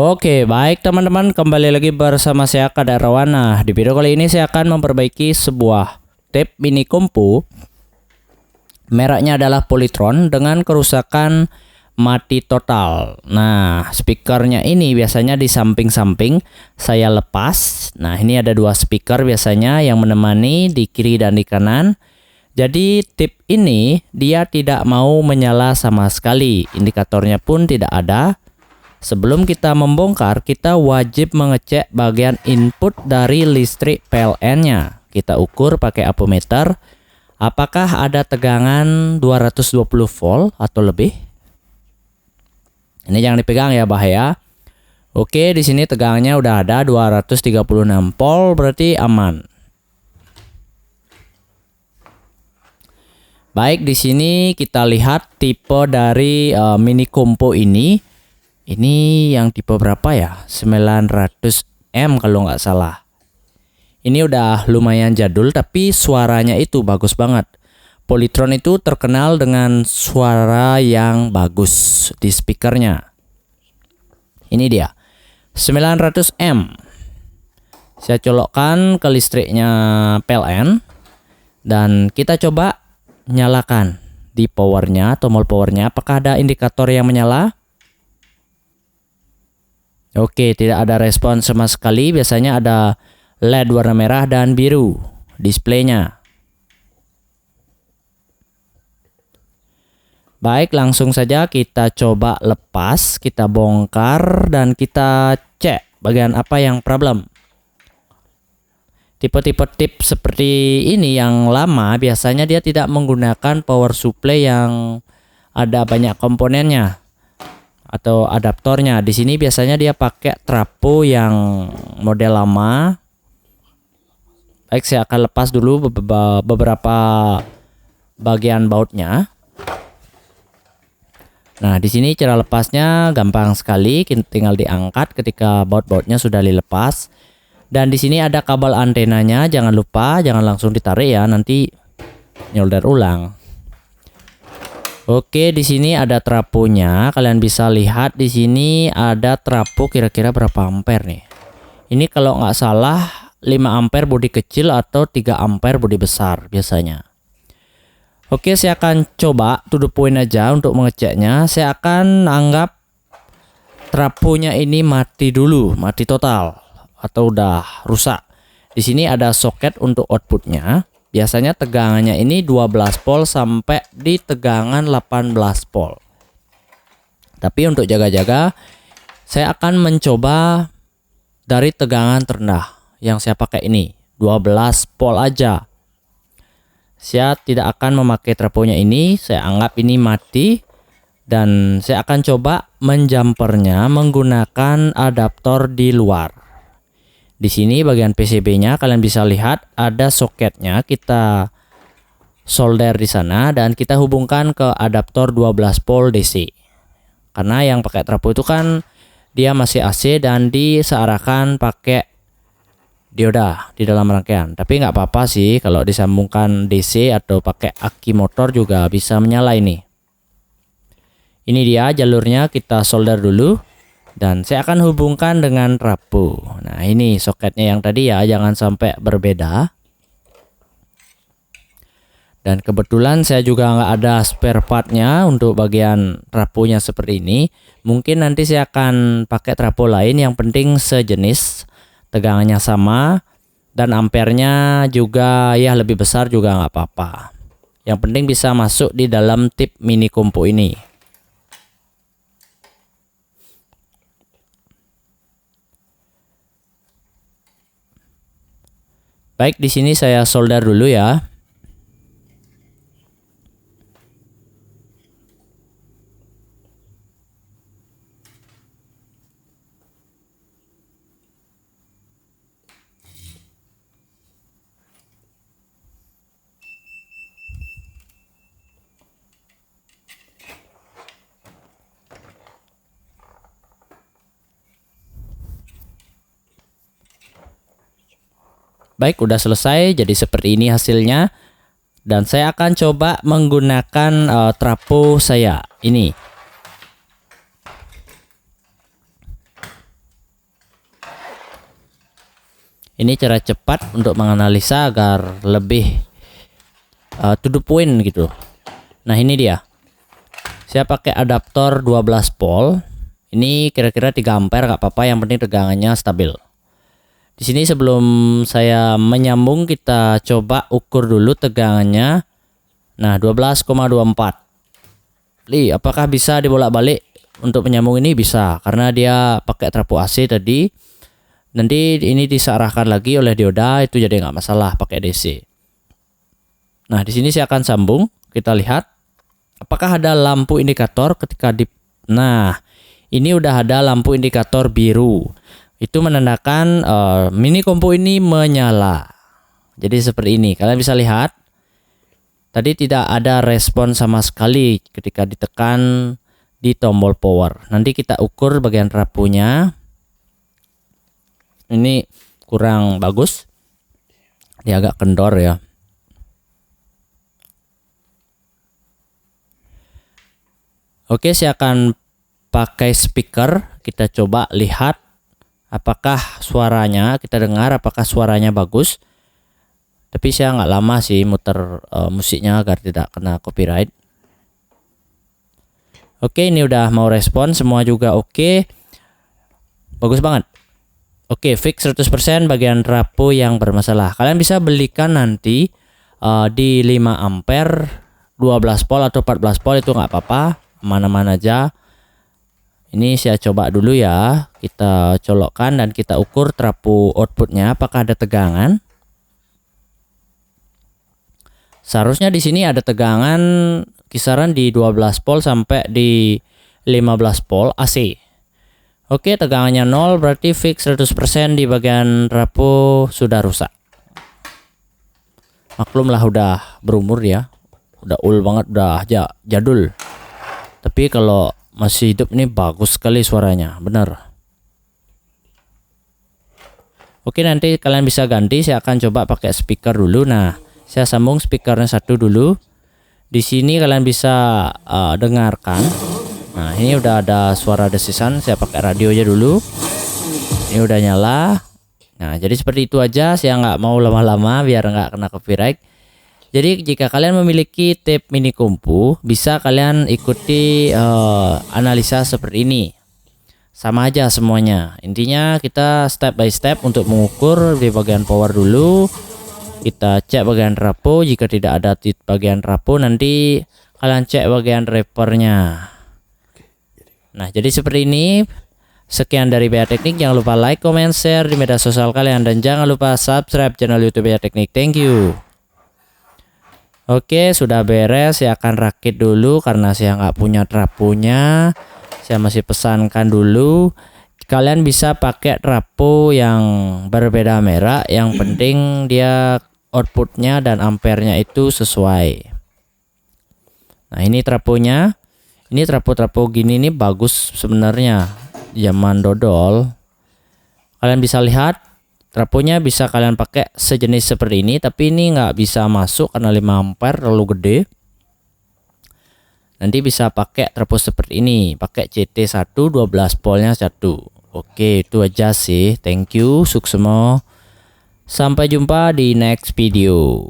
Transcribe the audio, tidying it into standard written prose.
Oke, baik teman-teman, kembali lagi bersama saya Kadarawan. Nah, di video kali ini saya akan memperbaiki sebuah tape mini kompo. Mereknya adalah Polytron dengan kerusakan mati total. Nah, speakernya ini biasanya di samping-samping saya lepas. Nah, ini ada dua speaker biasanya yang menemani di kiri dan di kanan. Jadi tip ini dia tidak mau menyala sama sekali. Indikatornya pun tidak ada. Sebelum kita membongkar, kita wajib mengecek bagian input dari listrik PLN-nya. Kita ukur pakai ampermeter. Apakah ada tegangan 220 volt atau lebih? Ini jangan dipegang ya, bahaya. Oke, di sini tegangannya udah ada 236 volt, berarti aman. Baik, di sini kita lihat tipe dari mini kompo ini. Ini yang tipe berapa ya? 900M kalau nggak salah. Ini udah lumayan jadul tapi suaranya itu bagus banget. Polytron itu terkenal dengan suara yang bagus di speakernya. Ini dia 900M. Saya colokkan ke listriknya PLN dan kita coba nyalakan di powernya, tombol powernya. Apakah ada indikator yang menyala? Oke, tidak ada respon sama sekali. Biasanya ada LED warna merah dan biru displaynya. Baik, langsung saja kita coba lepas, kita bongkar dan kita cek bagian apa yang problem. Tipe-tipe tip seperti ini yang lama biasanya dia tidak menggunakan power supply yang ada banyak komponennya atau adaptornya. Di sini biasanya dia pakai trapo yang model lama. Baik, saya akan lepas dulu beberapa bagian bautnya. Nah, di sini cara lepasnya gampang sekali, tinggal diangkat ketika baut-bautnya sudah dilepas. Dan di sini ada kabel antenanya, jangan lupa, jangan langsung ditarik ya, nanti nyolder ulang. Oke, di sini ada traponya. Kalian bisa lihat di sini ada trapo kira-kira berapa ampere nih. Ini kalau nggak salah 5 ampere bodi kecil atau 3 ampere bodi besar biasanya. Oke, saya akan coba to the point aja untuk mengeceknya. Saya akan anggap traponya ini mati dulu, mati total atau udah rusak. Di sini ada soket untuk outputnya. Biasanya tegangannya ini 12 volt sampai di tegangan 18 volt. Tapi untuk jaga-jaga, saya akan mencoba dari tegangan terendah yang saya pakai ini, 12 volt aja. Saya tidak akan memakai traponya ini, saya anggap ini mati. Dan saya akan coba menjumpernya menggunakan adaptor di luar. Di sini bagian PCB-nya kalian bisa lihat ada soketnya, kita solder di sana dan kita hubungkan ke adaptor 12 volt DC. Karena yang pakai trapo itu kan dia masih AC dan disearahkan pakai dioda di dalam rangkaian. Tapi nggak apa-apa sih kalau disambungkan DC atau pakai aki motor juga bisa menyala ini. Ini dia jalurnya, kita solder dulu. Dan saya akan hubungkan dengan trapo. Nah, ini soketnya yang tadi ya, jangan sampai berbeda. Dan kebetulan saya juga nggak ada spare partnya untuk bagian traponya seperti ini. Mungkin nanti saya akan pakai trapo lain, yang penting sejenis, tegangannya sama, dan ampernya juga ya lebih besar juga nggak apa-apa. Yang penting bisa masuk di dalam tip mini kompo ini. Baik, di sini saya solder dulu ya. Baik, udah selesai. Jadi seperti ini hasilnya. Dan saya akan coba menggunakan trapo saya ini. Ini cara cepat untuk menganalisa agar lebih to the point gitu. Nah, ini dia. Saya pakai adaptor 12 volt. Ini kira-kira 3 ampere nggak apa-apa, yang penting tegangannya stabil. Di sini sebelum saya menyambung, kita coba ukur dulu tegangannya. Nah, 12,24. Apakah bisa dibolak-balik untuk menyambung ini? Bisa, karena dia pakai trafo AC tadi. Nanti ini disearahkan lagi oleh dioda, itu jadi nggak masalah pakai DC. Nah, di sini saya akan sambung. Kita lihat apakah ada lampu indikator ketika di. Nah, ini udah ada lampu indikator biru. Itu menandakan mini kompo ini menyala. Jadi seperti ini. Kalian bisa lihat. Tadi tidak ada respon sama sekali ketika ditekan di tombol power. Nanti kita ukur bagian rapunya. Ini kurang bagus. Dia agak kendor ya. Oke, saya akan pakai speaker. Kita coba lihat apakah suaranya, kita dengar apakah suaranya bagus. Tapi saya nggak lama sih muter musiknya agar tidak kena copyright. Oke, ini udah mau respon, semua juga oke. Bagus banget. Oke, fix 100% bagian rapo yang bermasalah. Kalian bisa belikan nanti di 5 ampere, 12 volt atau 14 volt, itu nggak apa-apa, mana-mana aja. Ini saya coba dulu ya. Kita colokkan dan kita ukur trapo outputnya apakah ada tegangan. Seharusnya di sini ada tegangan kisaran di 12 volt sampai di 15 volt AC. Oke, tegangannya 0, berarti fix 100% di bagian trapo sudah rusak. Maklumlah udah berumur ya. Udah old banget, udah jadul. Tapi kalau masih hidup ini bagus sekali suaranya, benar. Oke, nanti kalian bisa ganti. Saya akan coba pakai speaker dulu. Nah, saya sambung speakernya satu dulu. Di sini kalian bisa dengarkan. Nah, ini udah ada suara desisan. Saya pakai radionya dulu. Ini udah nyala. Nah, jadi seperti itu aja. Saya nggak mau lama-lama biar nggak kena copyright. Jadi jika kalian memiliki tape mini kompo, bisa kalian ikuti analisa seperti ini. Sama aja semuanya. Intinya kita step by step untuk mengukur di bagian power dulu. Kita cek bagian rapo. Jika tidak ada di bagian rapo, nanti kalian cek bagian repernya. Nah, jadi seperti ini. Sekian dari BA Teknik. Jangan lupa like, comment, share di media sosial kalian, dan jangan lupa subscribe channel YouTube BA Teknik. Thank you. Oke, sudah beres. Saya akan rakit dulu karena saya nggak punya traponya. Saya masih pesankan dulu. Kalian bisa pakai trapo yang berbeda merek. Yang penting dia outputnya dan ampernya itu sesuai. Nah, ini traponya. Ini trapo-trapo gini nih bagus sebenarnya. Zaman dodol. Kalian bisa lihat. Traponya bisa kalian pakai sejenis seperti ini, tapi ini nggak bisa masuk karena 5 ampere terlalu gede. Nanti bisa pakai trapo seperti ini, pakai CT1 12 voltnya 1. Oke, itu aja sih. Thank you, sukses semua. Sampai jumpa di next video.